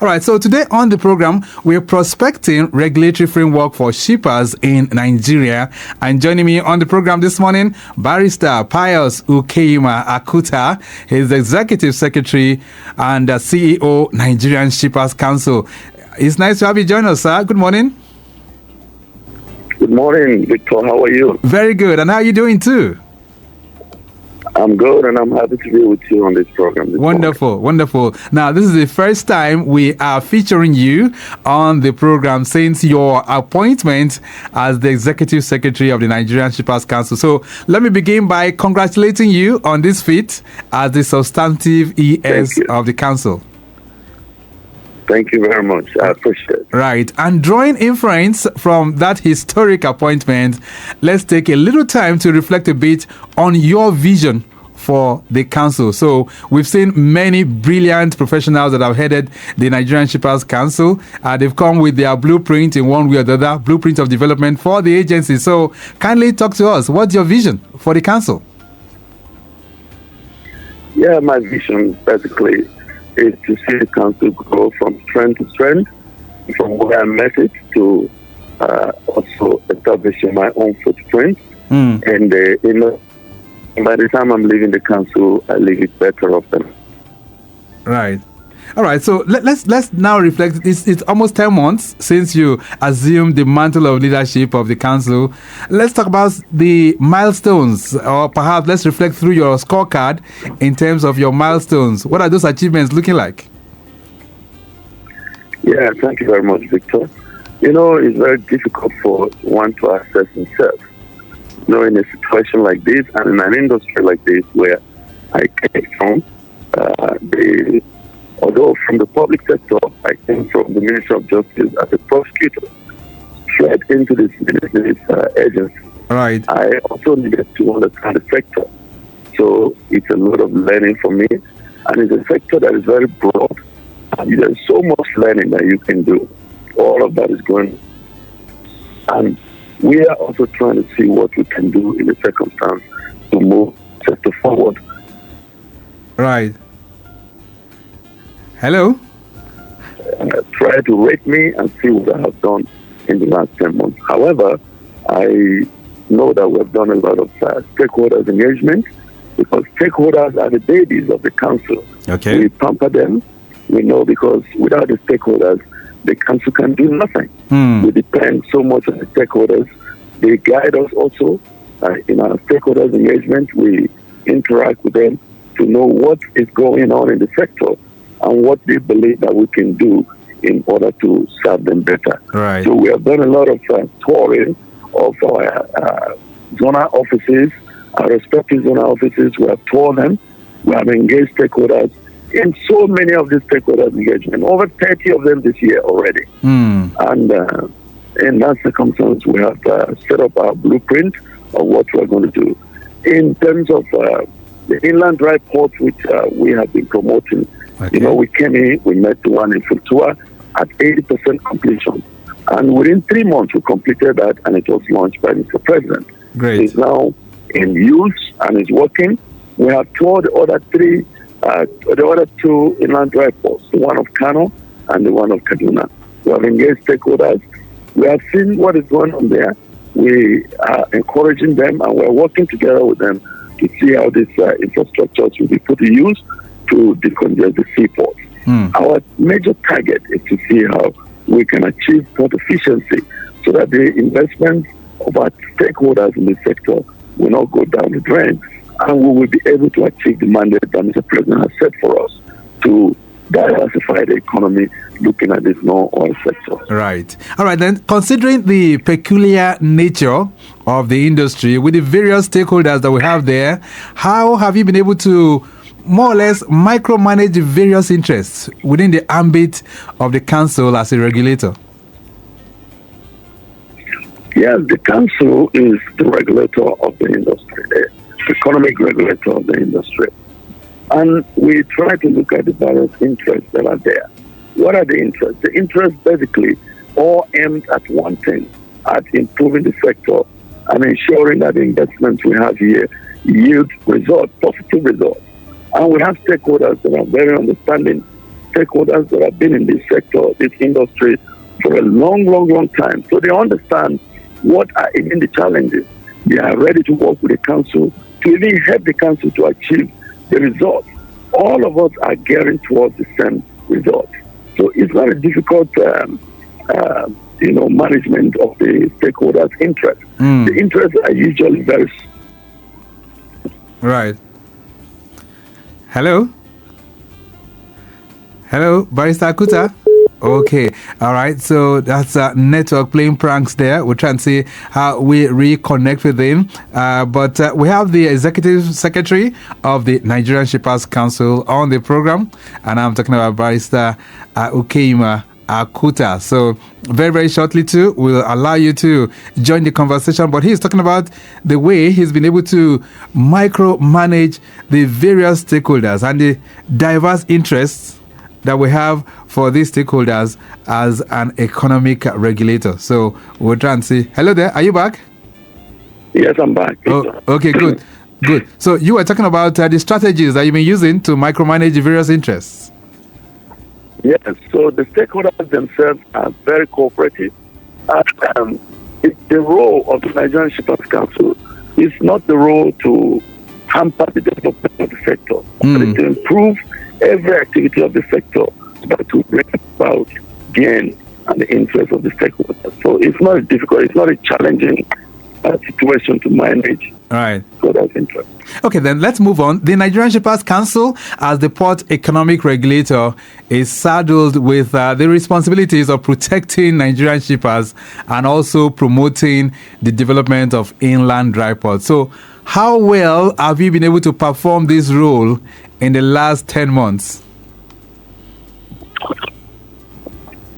All right, so today on the program, we're prospecting regulatory framework for shippers in Nigeria. And joining me on the program this morning, Barrister Pius Ukeyima Akutah. He's the Executive Secretary and CEO, Nigerian Shippers Council. It's nice to have you join us, sir. Good morning. Good morning, Victor. How are you? Very good. And how are you doing too? I'm good, and I'm happy to be with you on this program. Wonderful. Now, this is the first time we are featuring you on the program since your appointment as the Executive Secretary of the Nigerian Shippers Council. So let me begin by congratulating you on this feat as the substantive ES of the Council. Thank you very much. I appreciate it. Right. And drawing inference from that historic appointment, let's take a little time to reflect a bit on your vision for the council. So we've seen many brilliant professionals that have headed the Nigerian Shippers Council. They've come with their blueprint in one way or the other, blueprint of development for the agency. So kindly talk to us. What's your vision for the council? Yeah, my vision basically is to see the council grow from strength to strength, from where I met it to also establishing my own footprint. And by the time I'm leaving the council, I leave it better off than. Right. All right, so let's now reflect. It's almost 10 months since you assumed the mantle of leadership of the council. Let's talk about the milestones, or perhaps let's reflect through your scorecard in terms of your milestones. What are those achievements looking like? Yeah, thank you very much, Victor. You know, it's very difficult for one to assess himself. You know, in a situation like this and in an industry like this where I came from, although from the public sector, I came from the Ministry of Justice as a prosecutor, straight into this agency. Right. I also needed to understand the sector. So it's a lot of learning for me. And it's a sector that is very broad. And there's so much learning that you can do. All of that is going. And we are also trying to see what we can do in the circumstance to move the sector forward. Right. Hello? Try to rate me and see what I have done in the last 10 months. However, I know that we have done a lot of stakeholders engagement, because stakeholders are the babies of the council. Okay. We pamper them. We know, because without the stakeholders, the council can do nothing. We depend so much on the stakeholders. They guide us also in our stakeholders engagement. We interact with them to know what is going on in the sector and what they believe that we can do in order to serve them better. Right. So we have done a lot of touring of our zonal offices, our respective zonal offices. We have toured them. We have engaged stakeholders in so many of these stakeholders engagement, over 30 of them this year already. And in that circumstance, we have set up our blueprint of what we're going to do. In terms of the inland dry port, which we have been promoting, you know, we came in, we met the one in Futua at 80% completion. And within 3 months, we completed that, and it was launched by Mr. President. Great. It's now in use and is working. We have toured the other two inland dry ports, the one of Kano and the one of Kaduna. We have engaged stakeholders. We have seen what is going on there. We are encouraging them, and we're working together with them to see how this infrastructure will be put to use to decongest the seaports. Our major target is to see how we can achieve port efficiency so that the investment of our stakeholders in the sector will not go down the drain, and we will be able to achieve the mandate that Mr. President has set for us to diversify the economy, looking at this non-oil sector. Right. All right, then, considering the peculiar nature of the industry with the various stakeholders that we have there, how have you been able to more or less micromanage the various interests within the ambit of the council as a regulator? Yes, the council is the regulator of the industry, the economic regulator of the industry. And we try to look at the various interests that are there. What are the interests? The interests basically all aimed at one thing, at improving the sector and ensuring that the investments we have here yield results, positive results. And we have stakeholders that are very understanding stakeholders that have been in this sector, this industry, for a long time. So they understand what are even the challenges. They are ready to work with the council to even help the council to achieve the results. All of us are gearing towards the same result. So it's not a difficult, management of the stakeholders' interests. The interests are usually very... Right. Hello, Barrister Akutah. Okay, all right. So that's network playing pranks there. We'll try and see how we reconnect with him. But we have the Executive Secretary of the Nigerian Shippers Council on the program, and I'm talking about Barrister Ukeyima Akutah. So very shortly too, we'll allow you to join the conversation. But he's talking about the way he's been able to micromanage the various stakeholders and the diverse interests that we have for these stakeholders as an economic regulator. So we'll try and see. Hello there, are you back? Yes, I'm back. Oh, okay, good. So you were talking about the strategies that you've been using to micromanage the various interests. Yes, so the stakeholders themselves are very cooperative. The role of the Nigerian Shippers Council is not the role to hamper the development of the sector, but to improve every activity of the sector, but to bring about gain and the interest of the stakeholders. So it's not difficult, it's not a challenging situation to manage. Right. So that's interesting. Okay, then let's move on. The Nigerian Shippers Council, as the port economic regulator, is saddled with the responsibilities of protecting Nigerian shippers and also promoting the development of inland dry ports. So how well have you been able to perform this role in the last 10 months?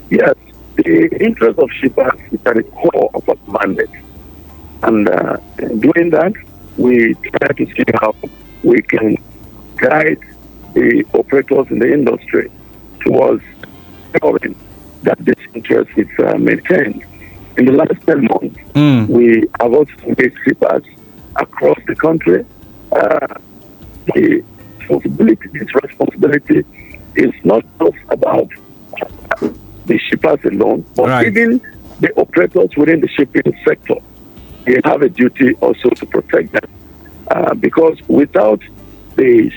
Yes, the interest of shippers is at the core of our mandate. And doing that, we try to see how we can guide the operators in the industry towards ensuring that this interest is maintained. In the last 10 months, we have also made shippers across the country. This responsibility is not just about the shippers alone, but even the operators within the shipping sector. They have a duty also to protect them, because without the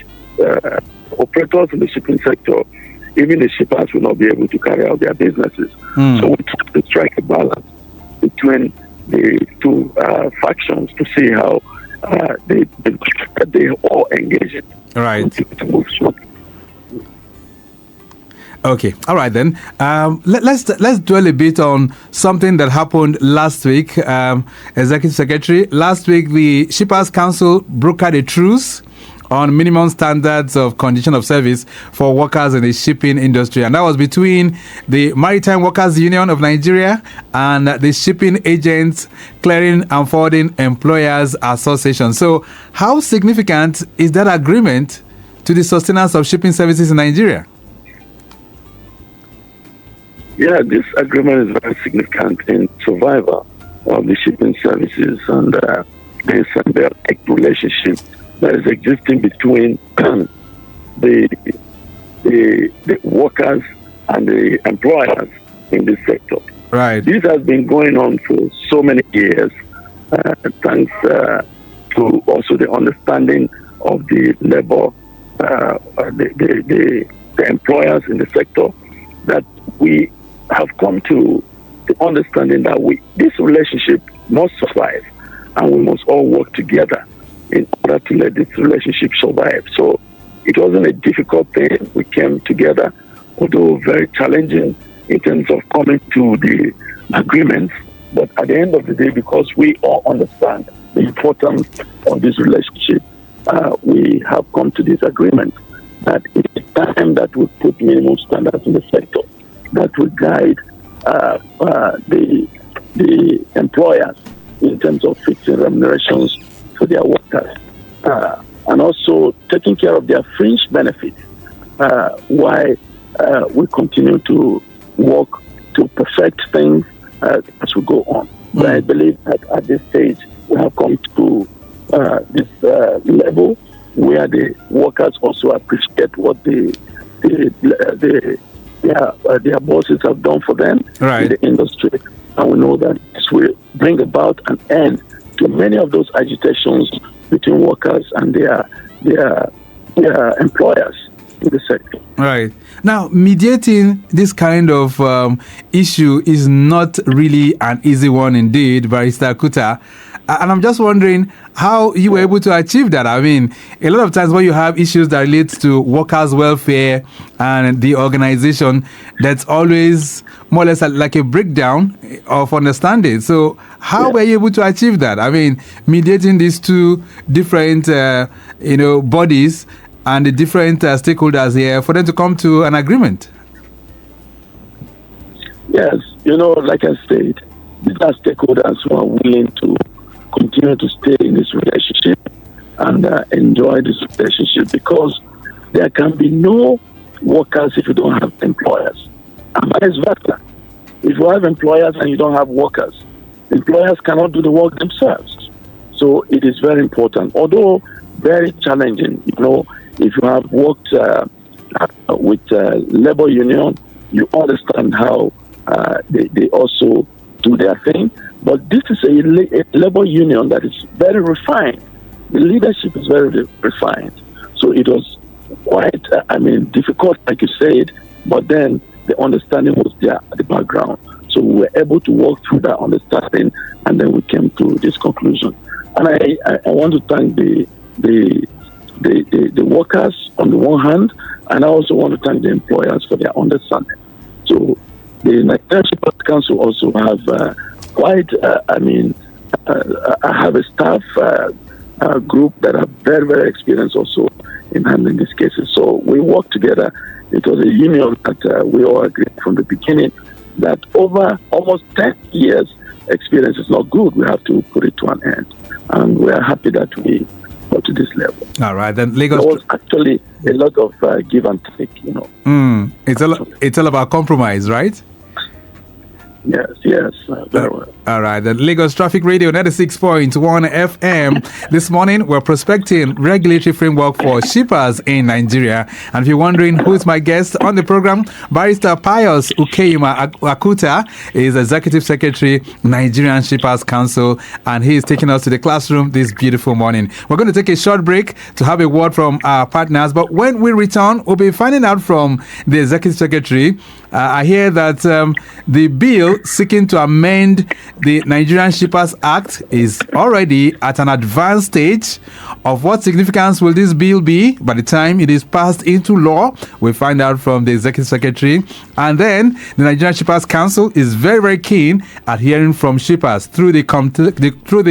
operators in the shipping sector, even the shippers will not be able to carry out their businesses. So we try to strike a balance between the two factions to see how they all engage in. Right. To move smoothly. Okay, all right then. Let's dwell a bit on something that happened last week. Executive Secretary, last week the Shippers Council brokered a truce on minimum standards of condition of service for workers in the shipping industry, and that was between the Maritime Workers Union of Nigeria and the Shipping Agents Clearing and Forwarding Employers Association. So, how significant is that agreement to the sustenance of shipping services in Nigeria? Yeah, this agreement is very significant in survival of the shipping services, and there's a direct relationship that is existing between the workers and the employers in this sector. Right. This has been going on for so many years, thanks to also the understanding of the labor, the employers in the sector, that we have come to the understanding that this relationship must survive, and we must all work together in order to let this relationship survive. So it wasn't a difficult thing. We came together, although very challenging in terms of coming to the agreements. But at the end of the day, because we all understand the importance of this relationship, we have come to this agreement that it's time that we put minimum standards in the sector that will guide the employers in terms of fixing remunerations for their workers, and also taking care of their fringe benefits, while we continue to work to perfect things as we go on. But I believe that at this stage we have come to this level where the workers also appreciate what the their bosses have done for them right. in the industry. And we know that this will bring about an end to many of those agitations between workers and their employers in the sector. Right. Now, mediating this kind of issue is not really an easy one indeed, Barrister Akutah. And I'm just wondering how you were able to achieve that. I mean, a lot of times when you have issues that relate to workers' welfare and the organization, that's always more or less like a breakdown of understanding. So how were you able to achieve that? I mean, mediating these two different, bodies and the different stakeholders here for them to come to an agreement. Yes, like I said, these are stakeholders who are willing to continue to stay in this relationship and enjoy this relationship, because there can be no workers if you don't have employers. And vice versa. If you have employers and you don't have workers, employers cannot do the work themselves. So it is very important, although very challenging. If you have worked with labor union, you understand how they also do their thing. But this is a labor union that is very refined. The leadership is very refined. So it was quite, difficult, like you said, but then the understanding was there at the background. So we were able to work through that understanding, and then we came to this conclusion. And I want to thank the workers on the one hand, and I also want to thank the employers for their understanding. So the Nigerian Shippers Council also have I have a staff group that are very, very experienced also in handling these cases. So we work together. It was a union that we all agreed from the beginning that over almost 10 years experience is not good. We have to put it to an end. And we are happy that we got to this level. All right, then Lagos. There was actually a lot of give and take, It's all about compromise, right? Yes, very well. All right, the Lagos Traffic Radio 96.1 FM. This morning, we're prospecting regulatory framework for shippers in Nigeria. And if you're wondering who is my guest on the program, Barrister Pius Ukeyima Akutah is Executive Secretary, Nigerian Shippers Council, and he is taking us to the classroom this beautiful morning. We're going to take a short break to have a word from our partners, but when we return, we'll be finding out from the Executive Secretary. I hear that the bill seeking to amend the Nigerian Shippers Act is already at an advanced stage. Of what significance will this bill be by the time it is passed into law? We'll find out from the Executive Secretary. And then the Nigerian Shippers Council is very, very keen at hearing from shippers through the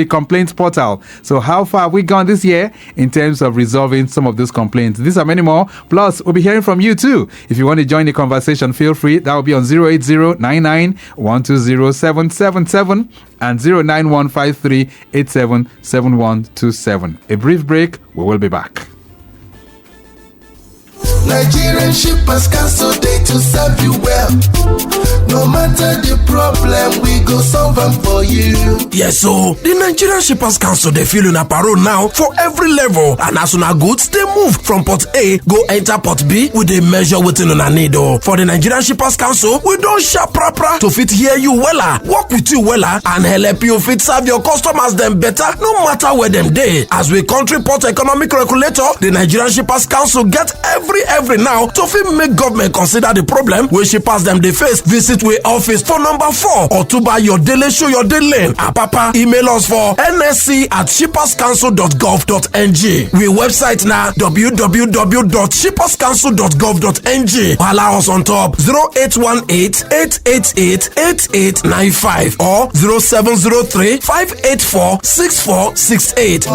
complaints portal. So how far have we gone this year in terms of resolving some of those complaints? These are many more. Plus, we'll be hearing from you too. If you want to join the conversation, feel free. That will be on 08099120777 and 09153877127. A brief break. We will be back. Nigerian Shippers Council, they to serve you well. No matter the problem, we go solve them for you. Yes, so the Nigerian Shippers Council, they feel in a parole now for every level. And as soon as goods, they move from port A, go enter port B with a measure within on a needle. For the Nigerian Shippers Council, we don't sharp proper to fit hear you wella, work with you wella, and help you fit serve your customers them better, no matter where them day. As we country port economic regulator, the Nigerian Shippers Council get every now to fit make government consider the problem where shippers them they face. Visit we office for number 4 or to buy your daily show your daily. Papa email us for nsc@shipperscouncil.gov.ng. We website now www.shipperscouncil.gov.ng. Allow us on top 0818-888-8895 or 0703-584-6468.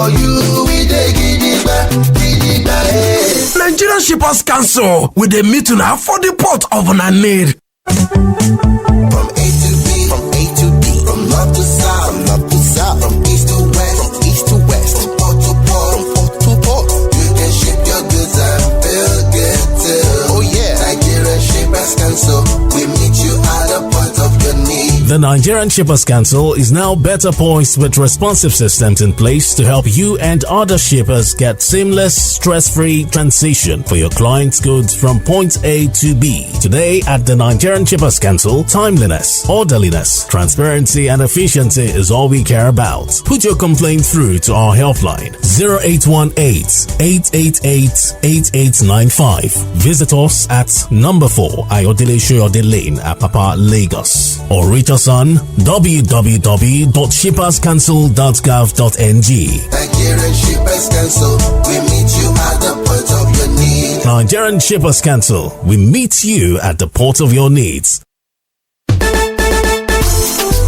Nigerian Shippers Council with a meeting for the port of Nanid. From A to B, from A to B, from north to south, from north to south, from east to west, from east to west, from port to port, from port to port. You can ship your goods and feel good too. Oh yeah, Nigerian Shippers Council, we meet you at the point of your need. The Nigerian Shippers Council is now better poised with responsive systems in place to help you and other shippers get seamless, stress-free transition for your clients' goods from point A to B. Today at the Nigerian Shippers Council, timeliness, orderliness, transparency and efficiency is all we care about. Put your complaint through to our helpline 0818-888-8895. Visit us at number 4 Ayodele Shoyode Lane, Apapa, Lagos, or reach us on www.shipperscouncil.gov.ng. Nigerian Shippers Council, we meet you at the point of your need. Nigerian Shippers Council, we meet you at the port of your needs.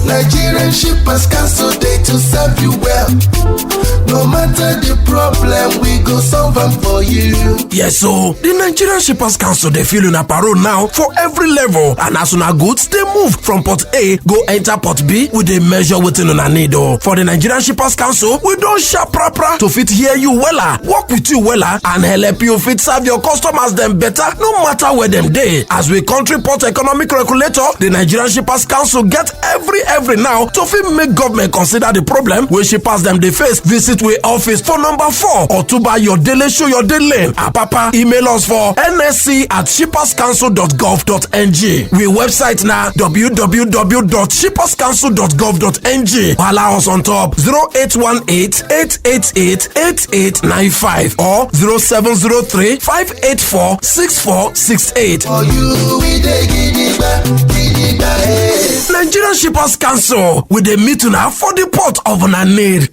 Nigerian Shippers Council, they to serve you well. No matter the problem, we go solve them for you. Yes, so the Nigerian Shippers Council, they feel in a parole now for every level. And as soon as goods, they move from port A, go enter port B with a measure within on a need. For the Nigerian Shippers Council, we don't sharp proper to fit hear you wella, work with you wella, and help you fit serve your customers them better, no matter where them day. As we country port economic regulator, the Nigerian Shippers Council get every now to fit make government consider the problem where shippers them they face. Visit we office for number 4 or to buy your daily show your daily Papa, email us for nsc@shipperscouncil.gov.ng. We website now www.shipperscouncil.gov.ng. Allow us on top 0818-888-8895 or 0703-584-6468. For you, we dey gidigba. Nigerian Shippers Council with the meeting now for the port of an need.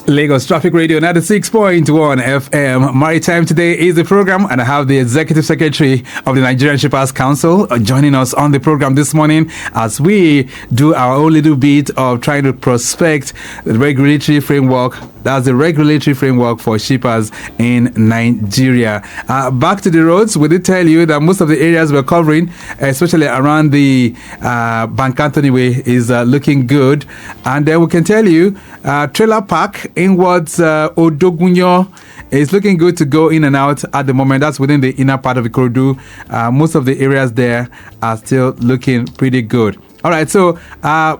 Lagos Traffic Radio 96.1 FM. Maritime today is the program, and I have the Executive Secretary of the Nigerian Shippers Council joining us on the program this morning as we do our own little bit of trying to prospect the regulatory framework. That's the regulatory framework for shippers in Nigeria. Back to the roads, we did tell you that most of the areas we're covering, especially around the Bank Anthony Way, is looking good. And then we can tell you, Trailer Park inwards Odogunyo is looking good to go in and out at the moment. That's within the inner part of Ikorodu. Most of the areas there are still looking pretty good. All right, so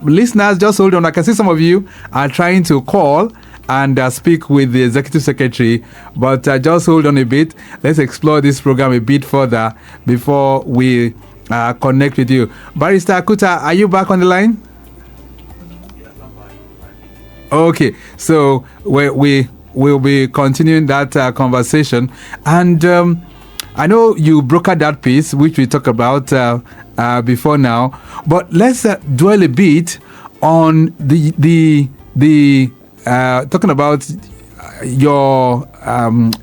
listeners, just hold on. I can see some of you are trying to call and speak with the Executive Secretary, but just hold on a bit. Let's explore this program a bit further before we connect with you. Barrister Akutah, are you back on the line? Okay, so we will be continuing that conversation, and I know you brokered that piece which we talked about before now, but let's dwell a bit on the talking about your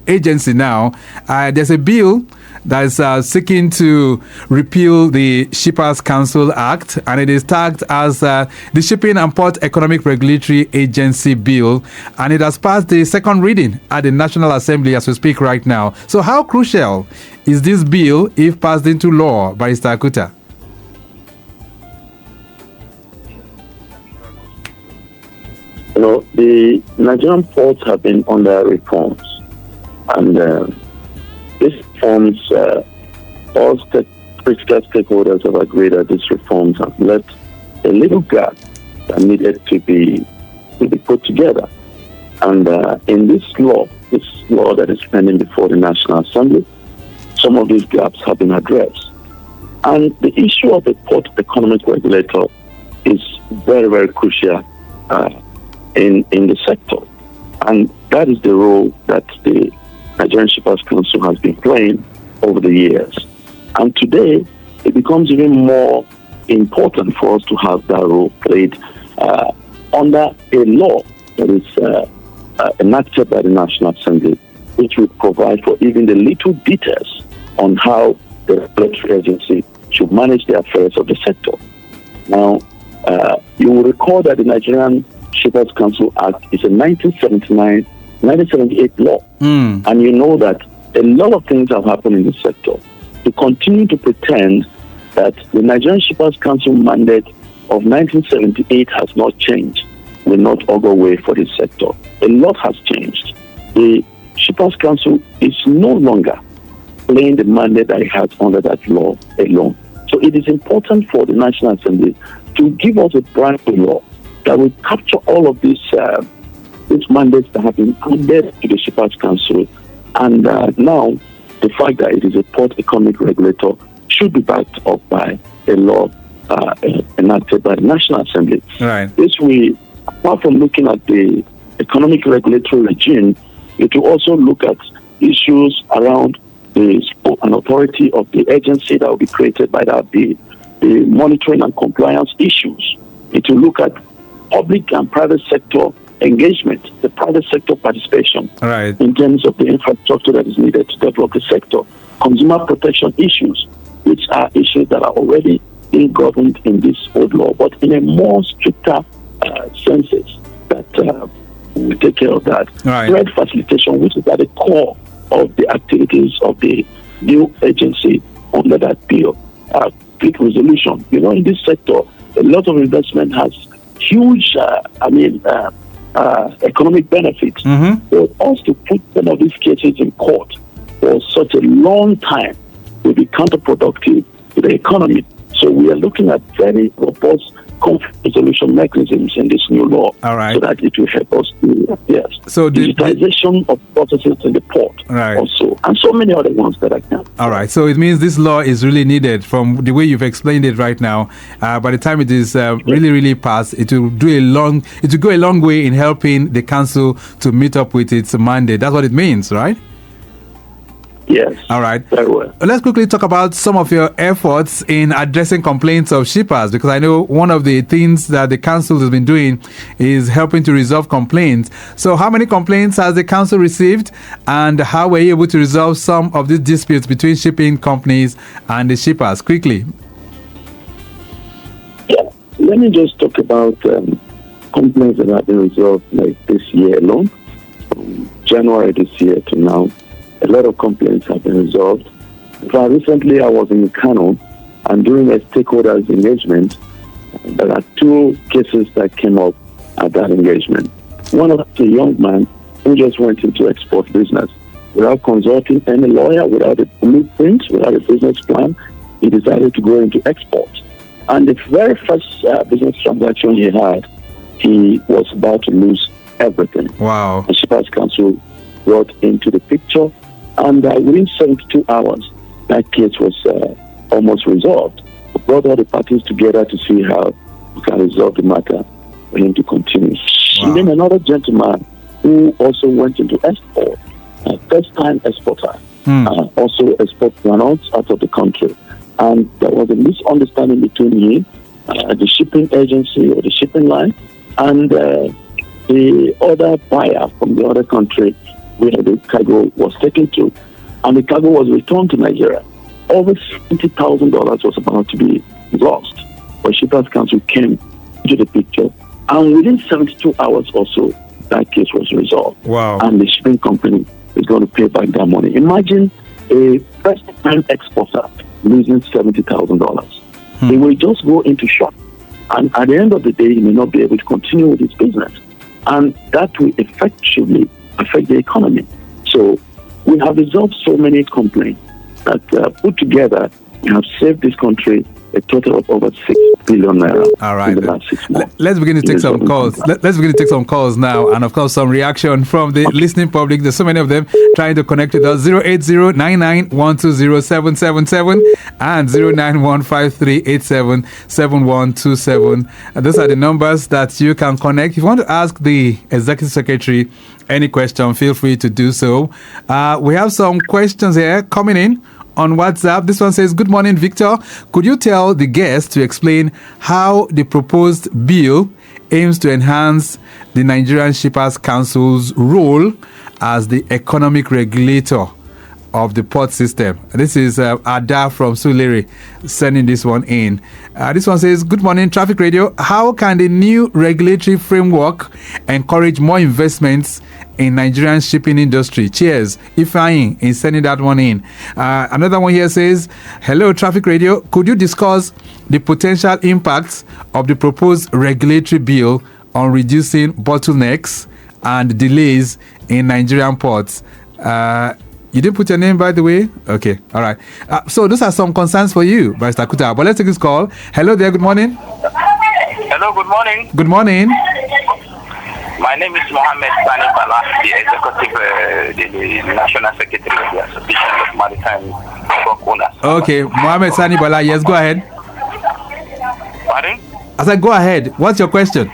agency now. There's a bill that is seeking to repeal the Shippers Council Act, and it is tagged as the Shipping and Port Economic Regulatory Agency Bill, and it has passed the second reading at the National Assembly as we speak right now. So how crucial is this bill if passed into law, Barrister Akutah? You know, the Nigerian ports have been under reforms, and these reforms, all critical stakeholders have agreed that these reforms have left a little gap that needed to be put together. And in this law that is pending before the National Assembly, some of these gaps have been addressed. And the issue of the port economic regulator is very, very crucial in the sector. And that is the role that the Nigerian Shippers Council has been playing over the years. And today, it becomes even more important for us to have that role played under a law that is enacted by the National Assembly, which will provide for even the little details on how the regulatory agency should manage the affairs of the sector. Now, you will recall that the Nigerian Shippers Council Act is a 1978 law. And you know that a lot of things have happened in the sector. To continue to pretend that the Nigerian Shippers Council mandate of 1978 has not changed will not augur way for this sector. A lot has changed. The Shippers Council is no longer explain the mandate that it has under that law alone. So it is important for the National Assembly to give us a brand new law that will capture all of these mandates that have been handed to the Shippers Council. And now, the fact that it is a port economic regulator should be backed up by a law enacted by the National Assembly. Right. This way, apart from looking at the economic regulatory regime, it will also look at issues around the scope and authority of the agency that will be created by that, the monitoring and compliance issues. It will look at public and private sector engagement, the private sector participation in terms of the infrastructure that is needed to develop the sector, consumer protection issues, which are issues that are already being governed in this old law, but in a more stricter senses that we take care of that. Trade facilitation, which is at the core of the activities of the new agency under that bill. Quick resolution. In this sector, a lot of investment has huge, economic benefits. For us to put some of these cases in court for such a long time will be counterproductive to the economy. So we are looking at very robust conflict resolution mechanisms in this new law, so that it will help us to so digitization of processes in the port also, and so many other ones that I can. All right, so it means this law is really needed from the way you've explained it right now. By the time it is really passed, it will go a long way in helping the council to meet up with its mandate. That's what it means, right? Yes. All right. Very well. Let's quickly talk about some of your efforts in addressing complaints of shippers, because I know one of the things that the council has been doing is helping to resolve complaints. So how many complaints has the council received, and how were you able to resolve some of these disputes between shipping companies and the shippers? Quickly. Yeah. Let me just talk about complaints that have been resolved like this year alone, from January this year to now. A lot of complaints have been resolved. Recently, I was in Kano, and during a stakeholders engagement, there are two cases that came up at that engagement. One of a young man who just went into export business without consulting any lawyer, without a blueprint, without a business plan. He decided to go into export. And the very first business transaction he had, he was about to lose everything. Wow. The Shippers Council brought into the picture, and within 72 hours, that case was almost resolved. We brought all the parties together to see how we can resolve the matter for him to continue. Wow. And then another gentleman who also went into export, a first-time exporter, also export products out of the country. And there was a misunderstanding between him, the shipping agency or the shipping line, and the other buyer from the other country where the cargo was taken to, and the cargo was returned to Nigeria. Over $70,000 was about to be lost. But Shippers Council came into the picture, and within 72 hours or so, that case was resolved. Wow. And the shipping company is going to pay back that money. Imagine a first-time exporter losing $70,000. He will just go into shock, and at the end of the day, he may not be able to continue with his business. And that will effectively affect the economy. So we have resolved so many complaints that put together, we have saved this country a total of over 6 billion naira. All right. In the last 6 months. Let's begin to take some calls. Let's begin to take some calls now, and of course some reaction from the listening public. There's so many of them trying to connect with us. 080-99-120-777 and 09153877127. Those are the numbers that you can connect. If you want to ask the Executive Secretary any question, feel free to do so. We have some questions here coming in on WhatsApp. This one says, good morning, Victor. Could you tell the guest to explain how the proposed bill aims to enhance the Nigerian Shippers Council's role as the economic regulator of the port system? This is Ada from Suleri sending this one in. This one says, good morning, Traffic Radio. How can the new regulatory framework encourage more investments in Nigerian shipping industry? Cheers. Ifeanyi is sending that one in. Another one here says, hello, Traffic Radio. Could you discuss the potential impacts of the proposed regulatory bill on reducing bottlenecks and delays in Nigerian ports? You didn't put your name, by the way? Okay, all right. So those are some concerns for you, Barrister Akutah. But let's take this call. Hello there, good morning. Hello, good morning. Good morning. My name is Mohammed Sani Bala, the Executive, the National Secretary of the Association of Maritime Truck Owners. Okay, Mohammed Sani Bala, yes, go ahead. Pardon? I said, go ahead. What's your question?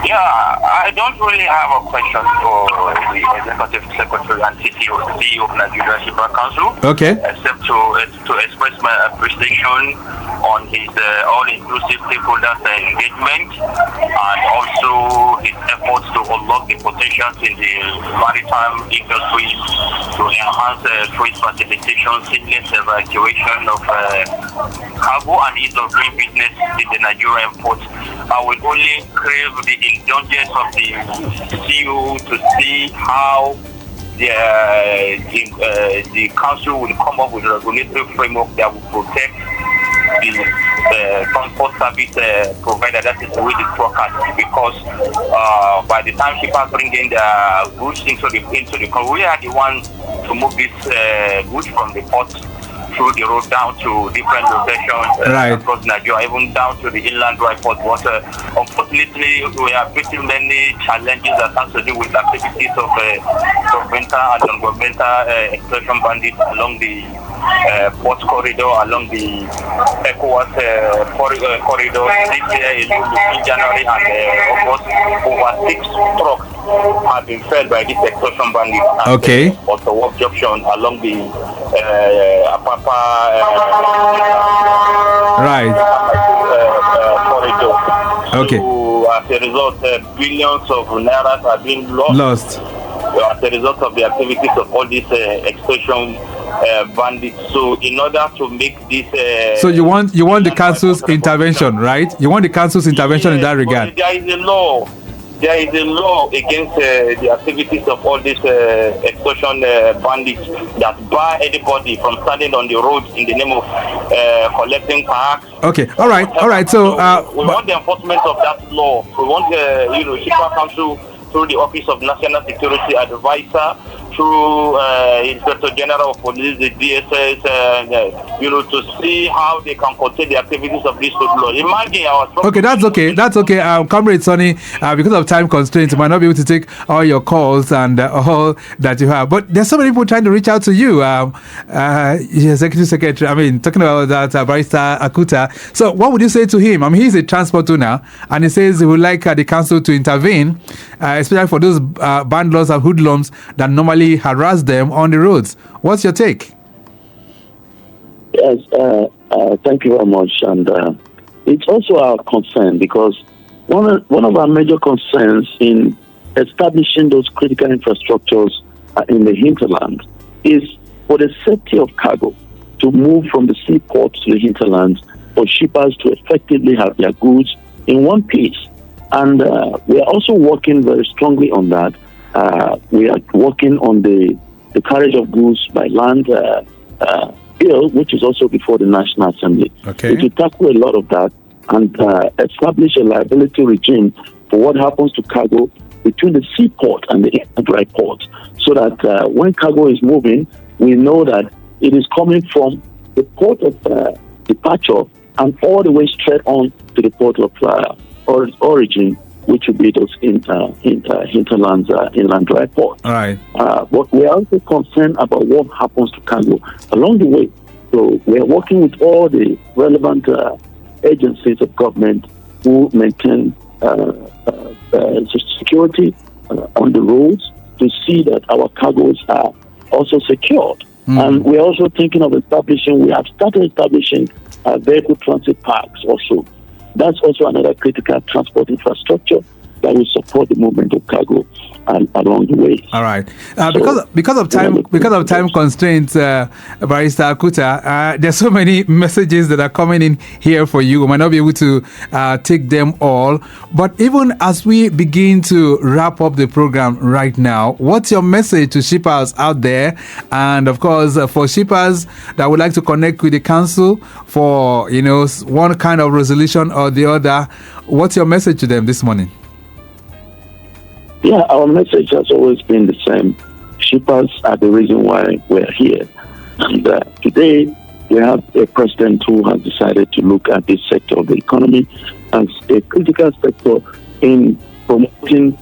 Yeah, I don't really have a question for the Executive Secretary and CEO of Nigerian Shipper Council. Okay. Except to express my appreciation on his all-inclusive stakeholders engagement and also his efforts to unlock the potentials in the maritime industry to enhance trade facilitation, seamless evacuation of cargo and ease of doing business in the Nigerian ports. I will only crave the indulgence of the CEO to see how the council will come up with a regulatory framework that will protect the transport service provider, that is with the truckers, because by the time shippers bring in the goods into the country, we are the ones to move this goods from the port through the road down to different locations across Nigeria, even down to the inland dry port water. Unfortunately, we are facing many challenges that have to do with activities of governmental and non-governmental exploitation bandits along the port corridor, along the ECOWAS corridor. This year, in January and August, over 6 trucks have been felled by this extortion bandit. Okay. Also, work junction along the Apapa corridor. Okay. So, as a result, billions of naira are being lost. As a result of the activities of all these extortion bandits. So, in order to make this, so you want the council's intervention, right? You want the council's intervention in that regard. There is a law. There is a law against the activities of all these extortion bandits that bar anybody from standing on the road in the name of collecting tax. Okay, all right. So we want the enforcement of that law. We want the Shipper Council through the Office of National Security Advisor, through Inspector General of Police, the DSS, to see how they can contain the activities of these people. Imagine our... Okay, that's okay. Comrade Sonny, because of time constraints, you might not be able to take all your calls and all that you have. But there's so many people trying to reach out to you, Executive Secretary. I mean, talking about that, Barrister Akutah. So what would you say to him? I mean, he's a transport owner, and he says he would like the council to intervene, especially for those bandlers and hoodlums that normally harass them on the roads. What's your take? Yes, thank you very much. And it's also our concern, because one of our major concerns in establishing those critical infrastructures in the hinterland is for the safety of cargo to move from the seaport to the hinterland, for shippers to effectively have their goods in one place. And we are also working very strongly on that. We are working on the carriage of goods by land bill, which is also before the National Assembly. Okay. It will tackle a lot of that and establish a liability regime for what happens to cargo between the seaport and the dry port, so that when cargo is moving, we know that it is coming from the port of departure and all the way straight on to the port of origin, which will be those hinterlands, inland dry ports. All right. But we are also concerned about what happens to cargo along the way. So we are working with all the relevant agencies of government who maintain security on the roads to see that our cargoes are also secured. And we are also thinking of we have started establishing vehicle transit parks also. That's also another critical transport infrastructure that will support the movement of cargo along the way. All right. Because of time constraints, Barrister Akutah, there's so many messages that are coming in here for you. We might not be able to take them all. But even as we begin to wrap up the program right now, what's your message to shippers out there? And of course, for shippers that would like to connect with the council for one kind of resolution or the other, what's your message to them this morning? Yeah, our message has always been the same. Shippers are the reason why we're here. And today, we have a president who has decided to look at this sector of the economy as a critical sector in promoting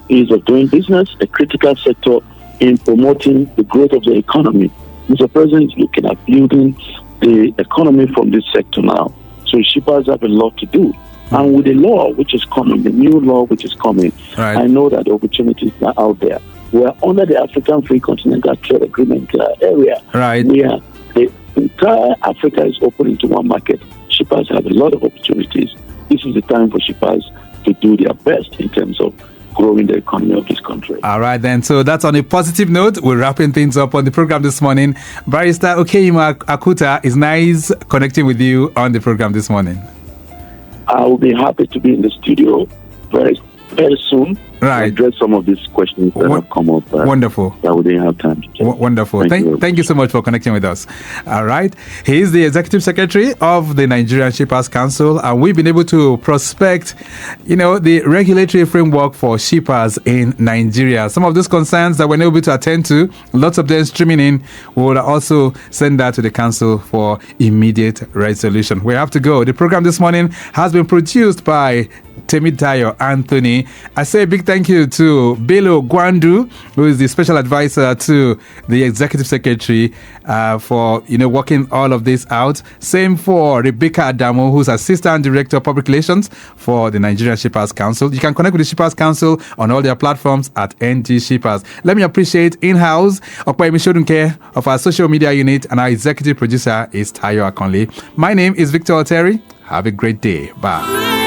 ease of doing business, a critical sector in promoting the growth of the economy. Mr. President is looking at building the economy from this sector now. So shippers have a lot to do. And with the law which is coming, the new law which is coming, right. I know that the opportunities are out there. We are under the African Free Continental Trade Agreement area. Right. Where the entire Africa is open into one market. Shippers have a lot of opportunities. This is the time for shippers to do their best in terms of growing the economy of this country. All right, then. So that's on a positive note. We're wrapping things up on the program this morning. Barrister Ukeyima Akutah, is nice connecting with you on the program this morning. I will be happy to be in the studio very, very soon. Right. To address some of these questions that have come up. Wonderful. That we didn't have time to check. Wonderful. Thank you so much for connecting with us. All right. He is the Executive Secretary of the Nigerian Shippers Council, and we've been able to prospect, the regulatory framework for shippers in Nigeria. Some of those concerns that we're able to attend to, lots of them streaming in, we will also send that to the council for immediate resolution. We have to go. The program this morning has been produced by Temitayo Anthony. I say a big thank you to Bello Gwandu, who is the special advisor to the Executive Secretary for working all of this out. Same for Rebecca Adamo, who's Assistant Director of Public Relations for the Nigerian Shippers Council. You can connect with the Shippers Council on all their platforms at NG Shippers. Let me appreciate in-house Okpayemi Shodunke of our social media unit, and our executive producer is Tayo Akonle. My name is Victor Oteri. Have a great day. Bye.